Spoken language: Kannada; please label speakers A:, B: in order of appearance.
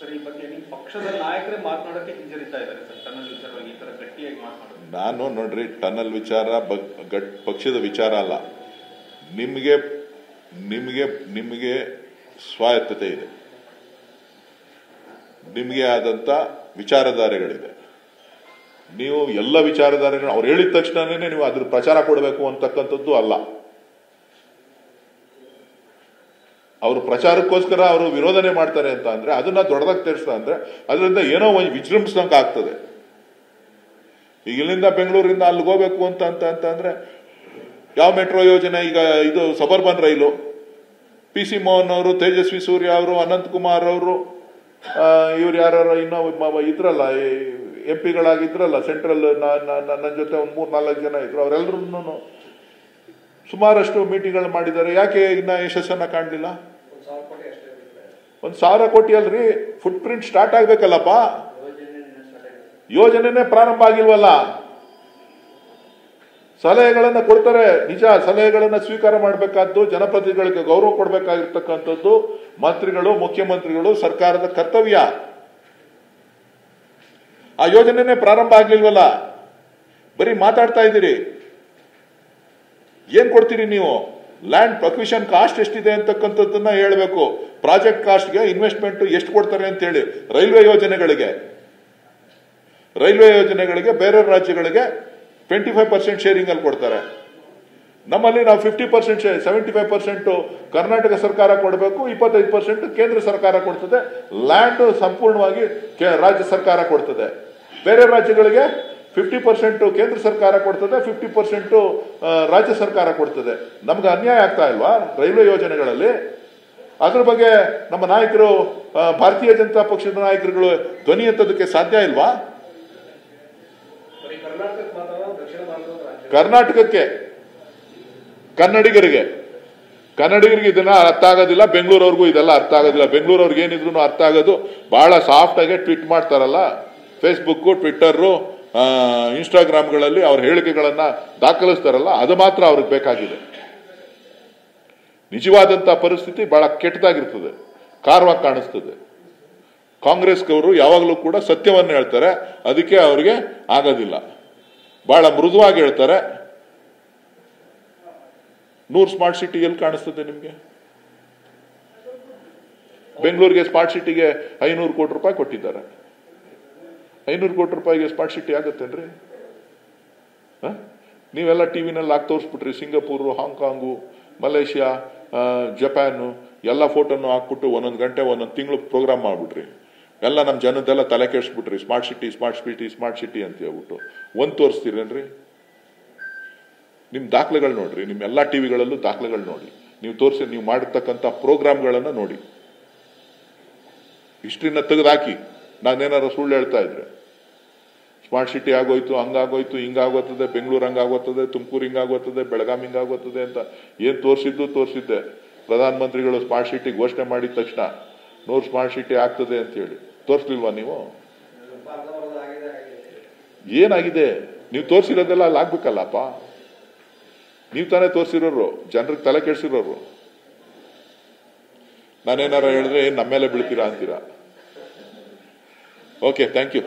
A: ಸರ್, ಈ ಬಗ್ಗೆ ನಿಮ್ಮ ಪಕ್ಷದ ನಾಯಕರೇ ಮಾತನಾಡೋಕೆ ಹಿಂಜರಿತಾ ಇದ್ದಾರೆ ಸರ್, ಟನಲ್ ವಿಚಾರವಾಗಿ ಈ ತರ ಗಟ್ಟಿಯಾಗಿ ಮಾತನಾಡೋದು.
B: ನಾನು ನೋಡ್ರಿ, ಟನಲ್ ವಿಚಾರ ಪಕ್ಷದ ವಿಚಾರ ಅಲ್ಲ. ನಿಮಗೆ ನಿಮಗೆ ನಿಮಗೆ ಸ್ವಾಯತ್ತತೆ ಇದೆ, ನಿಮಗೆ ಆದಂತ ವಿಚಾರಧಾರೆಗಳಿದೆ. ನೀವು ಎಲ್ಲ ವಿಚಾರಧಾರೆಗಳು ಅವ್ರು ಹೇಳಿದ ತಕ್ಷಣನೇ ನೀವು ಅದ್ರ ಪ್ರಚಾರ ಕೊಡಬೇಕು ಅಂತಕ್ಕಂಥದ್ದು ಅಲ್ಲ. ಅವರು ಪ್ರಚಾರಕ್ಕೋಸ್ಕರ ಅವರು ವಿರೋಧನೆ ಮಾಡ್ತಾರೆ ಅಂತ ಅಂದ್ರೆ ಅದನ್ನ ದೊಡ್ಡದಾಗಿ ತೋರಿಸ್ತಾ ಅಂದ್ರೆ ಅದರಿಂದ ಏನೋ ಒಂದು ವಿಜೃಂಭಿಸಿದಂಗೆ ಆಗ್ತದೆ. ಈಗ ಇಲ್ಲಿಂದ ಬೆಂಗಳೂರಿಂದ ಅಲ್ಲಿಗೆ ಹೋಗ್ಬೇಕು ಅಂತ ಅಂದ್ರೆ ಯಾವ ಮೆಟ್ರೋ ಯೋಜನೆ, ಈಗ ಇದು ಸಬರ್ಬನ್ ರೈಲು, PC ಮೋಹನ್ ಅವರು, ತೇಜಸ್ವಿ ಸೂರ್ಯ ಅವರು, ಅನಂತ್ ಕುಮಾರ್ ಅವರು, ಇವ್ರು ಯಾರು ಇನ್ನೂ ಇದ್ರಲ್ಲ, MP ಗಳಾಗಿದ್ರಲ್ಲ ಸೆಂಟ್ರಲ್, ನನ್ನ ಜೊತೆ ಒಂದು 3-4 ಜನ ಇದ್ರು, ಅವರೆಲ್ಲರೂ ಸುಮಾರಷ್ಟು ಮೀಟಿಂಗ್ಗಳು ಮಾಡಿದ್ದಾರೆ. ಯಾಕೆ ಇನ್ನ ಯಶಸ್ಸನ್ನ ಕಾಣಲಿಲ್ಲ? 1,000 ಕೋಟಿ ಅಲ್ರಿ, ಫುಟ್ ಪ್ರಿಂಟ್ ಸ್ಟಾರ್ಟ್ ಆಗ್ಬೇಕಲ್ಲಪ್ಪ. ಯೋಜನೆನೇ ಪ್ರಾರಂಭ ಆಗಿಲ್ವಲ್ಲ. ಸಲಹೆಗಳನ್ನ ಕೊಡ್ತಾರೆ, ನಿಜ. ಸಲಹೆಗಳನ್ನ ಸ್ವೀಕಾರ ಮಾಡಬೇಕಾದ್ದು, ಜನಪ್ರತಿನಿಧಿಗಳಿಗೆ ಗೌರವ ಕೊಡಬೇಕಾಗಿರ್ತಕ್ಕಂಥದ್ದು ಮಂತ್ರಿಗಳು, ಮುಖ್ಯಮಂತ್ರಿಗಳು, ಸರ್ಕಾರದ ಕರ್ತವ್ಯ. ಆ ಯೋಜನೆನೇ ಪ್ರಾರಂಭ ಆಗ್ಲಿಲ್ವಲ್ಲ, ಬರೀ ಮಾತಾಡ್ತಾ ಇದ್ದೀರಿ. ಏನ್ ಕೊಡ್ತೀರಿ ನೀವು? ಲ್ಯಾಂಡ್ ಅಕ್ವಿಷನ್ ಕಾಸ್ಟ್ ಎಷ್ಟಿದೆ ಅಂತಕ್ಕಂಥದ್ದನ್ನ ಹೇಳಬೇಕು. ಪ್ರಾಜೆಕ್ಟ್ ಕಾಸ್ಟ್ಗೆ ಇನ್ವೆಸ್ಟ್ಮೆಂಟ್ ಎಷ್ಟು ಕೊಡ್ತಾರೆ ಅಂತ ಹೇಳಿ. ರೈಲ್ವೆ ಯೋಜನೆಗಳಿಗೆ ಬೇರೆ ರಾಜ್ಯಗಳಿಗೆ 25% ಶೇರಿಂಗ್ ಅಲ್ಲಿ ಕೊಡ್ತಾರೆ. ನಮ್ಮಲ್ಲಿ ನಾವು 50% 75% ಕರ್ನಾಟಕ ಸರ್ಕಾರ ಕೊಡಬೇಕು, 25% ಕೇಂದ್ರ ಸರ್ಕಾರ ಕೊಡ್ತದೆ. ಲ್ಯಾಂಡ್ ಸಂಪೂರ್ಣವಾಗಿ ರಾಜ್ಯ ಸರ್ಕಾರ ಕೊಡ್ತದೆ. ಬೇರೆ ರಾಜ್ಯಗಳಿಗೆ 50% ಕೇಂದ್ರ ಸರ್ಕಾರ ಕೊಡ್ತದೆ, 50% ರಾಜ್ಯ ಸರ್ಕಾರ ಕೊಡ್ತದೆ. ನಮ್ಗೆ ಅನ್ಯಾಯ ಆಗ್ತಾ ಇಲ್ವಾ ರೈಲ್ವೆ ಯೋಜನೆಗಳಲ್ಲಿ? ಅದ್ರ ಬಗ್ಗೆ ನಮ್ಮ ನಾಯಕರು, ಭಾರತೀಯ ಜನತಾ ಪಕ್ಷದ ನಾಯಕರುಗಳು ಧ್ವನಿ ಎತ್ತೋದಕ್ಕೆ ಸಾಧ್ಯ ಇಲ್ವಾ? ಕರ್ನಾಟಕಕ್ಕೆ, ಕನ್ನಡಿಗರಿಗೆ ಇದನ್ನ ಅರ್ಥ ಆಗೋದಿಲ್ಲ. ಬೆಂಗಳೂರವ್ರಿಗೂ ಇದೆಲ್ಲ ಅರ್ಥ ಆಗೋದಿಲ್ಲ. ಬೆಂಗಳೂರವ್ರಿಗೆ ಏನಿದ್ರು ಅರ್ಥ ಆಗೋದು ಬಹಳ ಸಾಫ್ಟ್ ಆಗಿ ಟ್ವೀಟ್ ಮಾಡ್ತಾರಲ್ಲ, ಫೇಸ್ಬುಕ್, ಟ್ವಿಟ್ಟರ್, ಇನ್ಸ್ಟಾಗ್ರಾಮ್ಗಳಲ್ಲಿ ಅವ್ರ ಹೇಳಿಕೆಗಳನ್ನ ದಾಖಲಿಸ್ತಾರಲ್ಲ, ಅದು ಮಾತ್ರ ಅವ್ರಿಗೆ ಬೇಕಾಗಿದೆ. ನಿಜವಾದಂತ ಪರಿಸ್ಥಿತಿ ಬಹಳ ಕೆಟ್ಟದಾಗಿರ್ತದೆ, ಕಾರವಾಗಿ ಕಾಣಿಸ್ತದೆ. ಕಾಂಗ್ರೆಸ್ನವರು ಯಾವಾಗಲೂ ಕೂಡ ಸತ್ಯವನ್ನು ಹೇಳ್ತಾರೆ, ಅದಕ್ಕೆ ಅವ್ರಿಗೆ ಆಗೋದಿಲ್ಲ. ಬಹಳ ಮೃದುವಾಗಿ ಹೇಳ್ತಾರೆ. 100 ಸ್ಮಾರ್ಟ್ ಸಿಟಿ ಎಲ್ಲಿ ಕಾಣಿಸ್ತದೆ ನಿಮ್ಗೆ? ಬೆಂಗಳೂರಿಗೆ ಸ್ಮಾರ್ಟ್ ಸಿಟಿಗೆ 500 ಕೋಟಿ ರೂಪಾಯಿ ಕೊಟ್ಟಿದ್ದಾರೆ. 500 ಕೋಟಿ ರೂಪಾಯಿಗೆ ಸ್ಮಾರ್ಟ್ ಸಿಟಿ ಆಗುತ್ತೇನ್ರಿ? ನೀವೆಲ್ಲ ಟಿವಿನಲ್ಲಿ ಹಾಕಿ ತೋರಿಸ್ಬಿಟ್ರಿ. ಸಿಂಗಾಪುರ್, ಹಾಂಗ್ಕಾಂಗು, ಮಲೇಷಿಯಾ, ಜಪಾನು ಎಲ್ಲ ಫೋಟೋನು ಹಾಕ್ಬಿಟ್ಟು 1 ಗಂಟೆ 1 ತಿಂಗಳು ಪ್ರೋಗ್ರಾಮ್ ಮಾಡ್ಬಿಟ್ರಿ. ಎಲ್ಲ ನಮ್ಮ ಜನದೆಲ್ಲ ತಲೆ ಕೆಡಿಸ್ಬಿಟ್ರಿ. ಸ್ಮಾರ್ಟ್ ಸಿಟಿ ಅಂತ ಹೇಳ್ಬಿಟ್ಟು ಒಂದು ತೋರಿಸ್ತೀರೇನ್ರಿ? ನಿಮ್ ದಾಖಲೆಗಳು ನೋಡ್ರಿ, ನಿಮ್ ಎಲ್ಲಾ ಟಿವಿಗಳಲ್ಲೂ ದಾಖಲೆಗಳು ನೋಡಿ. ನೀವು ತೋರಿಸಿ, ನೀವು ಮಾಡಿರ್ತಕ್ಕಂಥ ಪ್ರೋಗ್ರಾಮ್ಗಳನ್ನ ನೋಡಿ. ಹಿಸ್ಟ್ರಿನ ತೆಗೆದಾಕಿ ನಾನೇನಾರು ಸುಳ್ಳು ಹೇಳ್ತಾ ಇದ್ರೆ, ಸ್ಮಾರ್ಟ್ ಸಿಟಿ ಆಗೋಯ್ತು, ಹಂಗಾಗೋಯ್ತು, ಹಿಂಗಾಗೋತ್ತದೆ, ಬೆಂಗಳೂರು ಹಂಗಾಗೋತ್ತದೆ, ತುಮಕೂರು ಹಿಂಗಾಗೋತ್ತದೆ, ಬೆಳಗಾವಿ ಹಿಂಗಾಗೋತ್ತದೆ ಅಂತ ಏನ್ ತೋರಿಸಿದ್ದೆ. ಪ್ರಧಾನಮಂತ್ರಿಗಳು ಸ್ಮಾರ್ಟ್ ಸಿಟಿ ಘೋಷಣೆ ಮಾಡಿದ ತಕ್ಷಣ 100 ಸ್ಮಾರ್ಟ್ ಸಿಟಿ ಆಗ್ತದೆ ಅಂತ ಹೇಳಿ ತೋರಿಸ್ಲಿಲ್ವಾ ನೀವು? ಏನಾಗಿದೆ? ನೀವು ತೋರಿಸಿರೋದೆಲ್ಲ ಅಲ್ಲಿ ಆಗ್ಬೇಕಲ್ಲಪ್ಪ. ನೀವು ತಾನೇ ತೋರಿಸಿರೋರು, ಜನರಿಗೆ ತಲೆ ಕೆಡಿಸಿರೋರು. ನಾನೇನಾರ ಹೇಳಿದ್ರೆ ನಮ್ಮೇಲೆ ಬೀಳ್ತೀರಾ ಅಂತೀರಾ? Okay, thank you.